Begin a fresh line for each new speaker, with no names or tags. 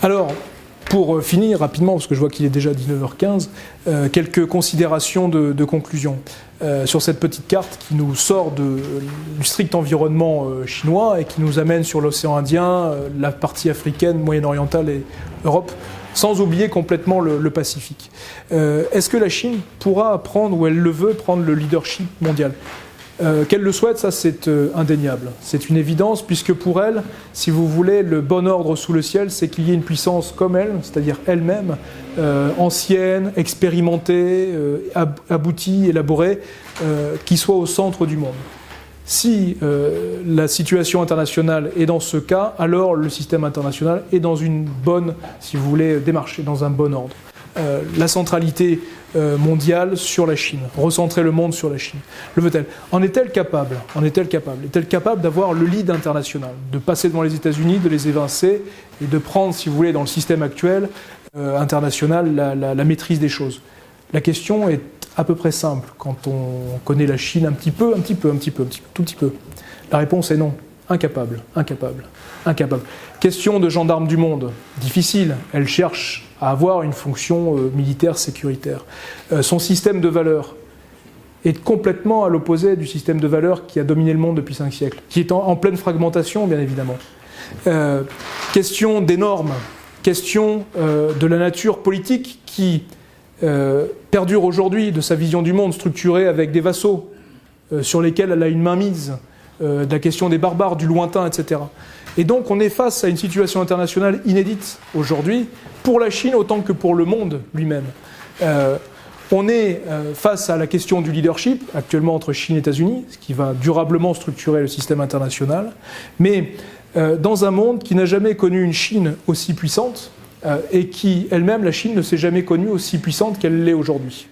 Alors, pour finir rapidement, parce que je vois qu'il est déjà 19h15, quelques considérations de conclusion sur cette petite carte qui nous sort du strict environnement chinois et qui nous amène sur l'océan Indien, la partie africaine, moyen-orientale et Europe, sans oublier complètement le Pacifique. Est-ce que la Chine pourra prendre, ou elle le veut, prendre le leadership mondial ? Qu'elle le souhaite, ça c'est indéniable. C'est une évidence, puisque pour elle, si vous voulez, le bon ordre sous le ciel, c'est qu'il y ait une puissance comme elle, c'est-à-dire elle-même, ancienne, expérimentée, aboutie, élaborée, qui soit au centre du monde. Si la situation internationale est dans ce cas, alors le système international est dans une bonne, si vous voulez, démarche, dans un bon ordre. La centralité mondiale sur la Chine, recentrer le monde sur la Chine. Le veut-elle ? En est-elle capable ? Est-elle capable d'avoir le lead international, de passer devant les États-Unis, de les évincer et de prendre, si vous voulez, dans le système actuel international, la maîtrise des choses ? La question est à peu près simple quand on connaît la Chine un tout petit peu. La réponse est non. Incapable. Question de gendarme du monde, difficile. Elle cherche à avoir une fonction militaire sécuritaire. Son système de valeurs est complètement à l'opposé du système de valeurs qui a dominé le monde depuis 5 siècles, qui est en pleine fragmentation, bien évidemment. Question des normes, question de la nature politique qui perdure aujourd'hui de sa vision du monde structurée avec des vassaux sur lesquels elle a une mainmise, de la question des barbares, du lointain, etc. Et donc on est face à une situation internationale inédite aujourd'hui, pour la Chine autant que pour le monde lui-même. On est face à la question du leadership, actuellement entre Chine et États-Unis, ce qui va durablement structurer le système international, mais dans un monde qui n'a jamais connu une Chine aussi puissante, et qui, elle-même, la Chine, ne s'est jamais connue aussi puissante qu'elle l'est aujourd'hui.